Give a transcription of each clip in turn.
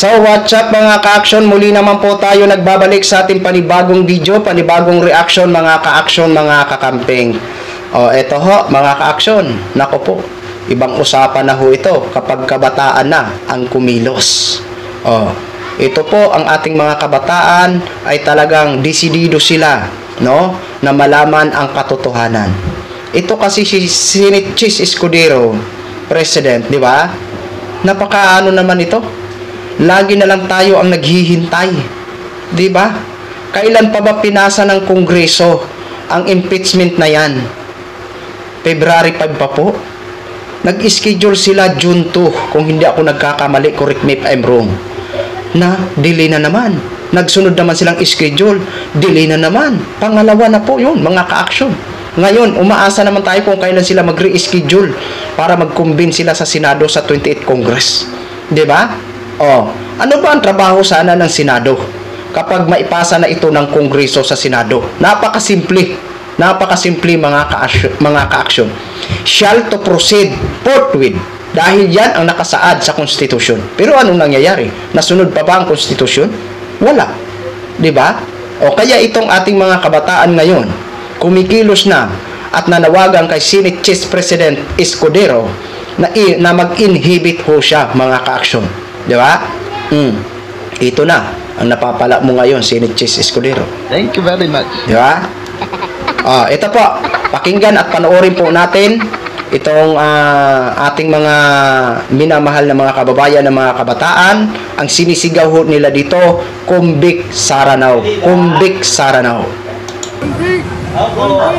So what's up mga ka-action, muli naman po tayo nagbabalik sa ating panibagong video, panibagong reaction mga ka-action, mga kakamping. O eto ho mga ka-action, nako po, ibang usapan na ho ito kapag kabataan na ang kumilos. O ito po ang ating mga kabataan ay talagang desidido sila, no, na malaman ang katotohanan. Ito kasi si Chis Escudero, President, di ba? Napakaano naman ito? Lagi na lang tayo ang naghihintay. 'Di ba? Kailan pa ba pinasa ng Kongreso ang impeachment na 'yan? February 5 pa po. Nag-schedule sila June 2 kung hindi ako nagkakamali, correct me if I'm wrong. Na delay na naman. Nagsunod naman silang schedule, delay na naman. Pangalawa na po 'yun, mga ka-action. Ngayon, umaasa naman tayo kung kailan sila mag-reschedule para mag-convene sila sa Senado sa 28th Congress. 'Di ba? Oh, ano ba ang trabaho sana ng Senado kapag maipasa na ito ng Kongreso sa Senado? Napakasimple. Napakasimple mga ka-action. Shall to proceed forthwith. Dahil yan ang nakasaad sa Constitution. Pero anong nangyayari? Nasunod pa ba ang Constitution? Wala. 'Di ba? O kaya itong ating mga kabataan ngayon, kumikilos na at nanawagan kay Senate Vice President Escudero na mag-inhibit ho siya mga ka-action. Di ba? Ito na ang napapala mo ngayon, Senate Chis Escudero. Thank you very much. Di ba? Ito po, pakinggan at panoorin po natin itong ating mga minamahal na mga kababayan, na mga kabataan. Ang sinisigaw ho nila dito, Kumbik Saranaw. Kumbik Saranaw. Kumbik! Kumbik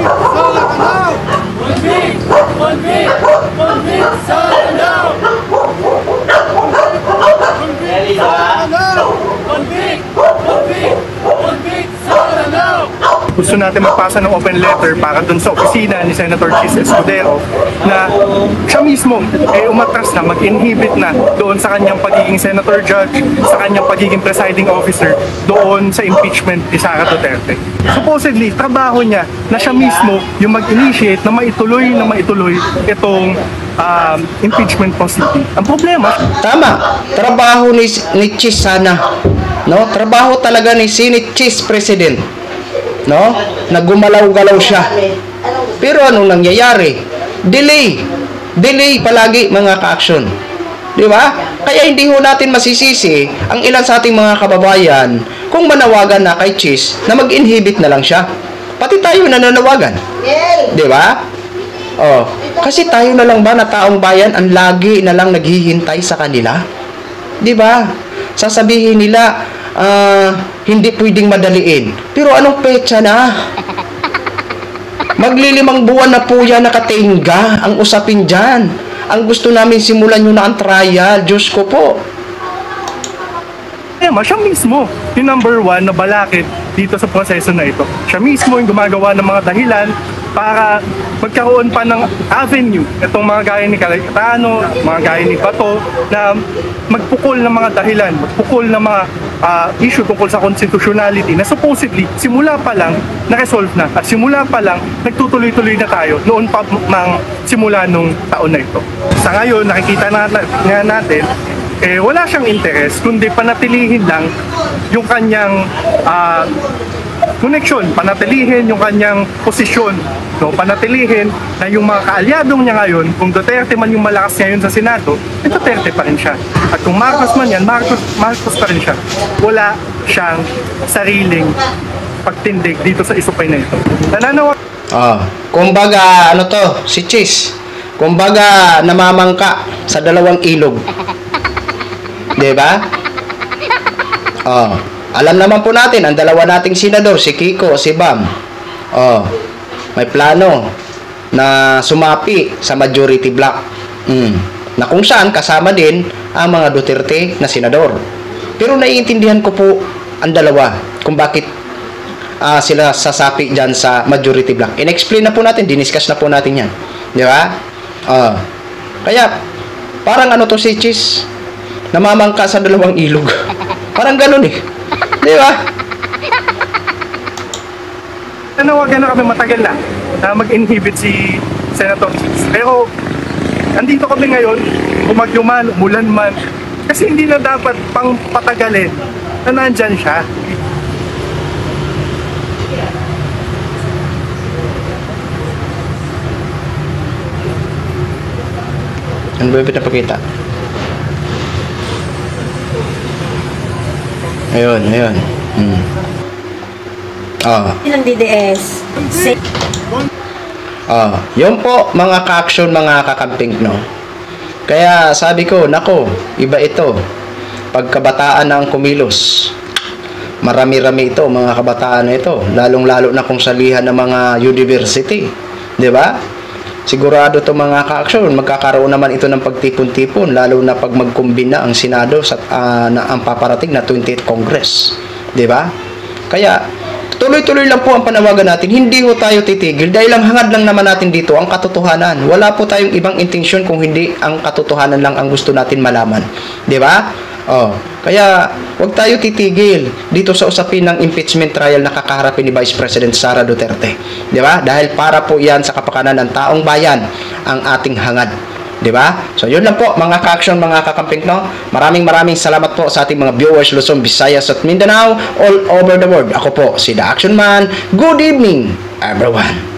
Saranaw! Kumbik! Kumbik! Kumbik Saranaw! Gusto natin magpasa ng open letter para dun sa opisina ni Senator Chis Escudero na siya mismo umatras na, mag-inhibit na doon sa kanyang pagiging senator judge, sa kanyang pagiging presiding officer doon sa impeachment ni Sara Duterte. Supposedly, trabaho niya na siya mismo yung mag-initiate na maituloy itong impeachment proceeding. Ang problema, tama, trabaho ni Chis sana, no? Trabaho talaga ni Senate Chis President, no? Nagumalaw-galaw siya. Pero anong nangyayari? Delay palagi mga ka-action. 'Di ba? Kaya hindi ho natin masisisi ang ilan sa ating mga kababayan kung manawagan na kay Chis na mag-inhibit na lang siya. Pati tayo nananawagan. 'Di ba? Oh, kasi tayo na lang ba na taong bayan ang lagi na lang naghihintay sa kanila? 'Di ba? Sasabihin nila hindi pwedeng madaliin. Pero anong petsa na? Maglilimang buwan na po yan nakatingga ang usapin dyan. Ang gusto namin simulan nyo na ang trial. Diyos ko po. siya mismo yung number one na balakid dito sa proseso na ito. Siya mismo yung gumagawa ng mga dahilan para magkaroon pa ng avenue itong mga gaya ni Cayetano, mga gaya ni Bato, na magpukol ng mga dahilan, magpukol ng mga issue tungkol sa constitutionality na supposedly simula pa lang na-resolve na at simula pa lang nagtutuloy-tuloy na tayo noon pa mang simula nung taon na ito. Sa ngayon, nakikita nga natin wala siyang interest kundi panatilihin lang yung kanyang connection, panatilihin yung kanyang posisyon, no? Panatilihin na yung mga kaalyadong niya ngayon, kung Duterte man yung malakas ngayon sa Senado, Duterte pa rin siya. At kung Marcos man yan, Marcos pa rin siya. Wala siyang sariling pagtindig dito sa isupay na ito. Nananawa. Kumbaga, ano to, si Chis, kumbaga namamangka sa dalawang ilog. Diba? Alam naman po natin, ang dalawa nating senador, si Kiko, si Bam, may plano na sumapi sa majority block. Na kung saan kasama din ang mga Duterte na senador. Pero naiintindihan ko po ang dalawa kung bakit sila sasapi dyan sa majority block. In-explain na po natin, diniscuss na po natin yan. Di ba? Kaya, parang ano to si Chis, namamangka sa dalawang ilog. Parang ganun eh. Di ba? Nanawagan na kami matagal na mag-inhibit si Senator Chis. Pero, andito kami ngayon, umagyo man, umulan man, Kasi hindi na dapat pang patagalin na nandyan siya. Ano ba yung pinapakita? Ayun. Ng DDS. Yun po mga ka-action, mga kakamping, no? Kaya sabi ko, nako, iba ito. Pagkabataan ng kumilos. Marami-rami ito, mga kabataan na ito. Lalong-lalo na kung salihan ng mga university. Di ba? Sigurado to mga ka-action, magkakaroon naman ito ng pagtipon-tipon, lalo na pag magkumbina ang Senado sa ang paparating na 28th Congress. Di ba? Kaya, tuloy-tuloy lang po ang panawagan natin. Hindi po tayo titigil dahil ang hangad lang naman natin dito ang katotohanan. Wala po tayong ibang intensyon kung hindi ang katotohanan lang ang gusto natin malaman. Di ba? Kaya huwag tayo titigil dito sa usapin ng impeachment trial na kakaharapin ni Vice President Sara Duterte. Di ba? Dahil para po yan sa kapakanan ng taong bayan ang ating hangad. Di ba? So, yun lang po, mga ka-action, mga kakamping, no? Maraming salamat po sa ating mga viewers, Luzon, Visayas, at Mindanao, all over the world. Ako po, si The Action Man. Good evening, everyone.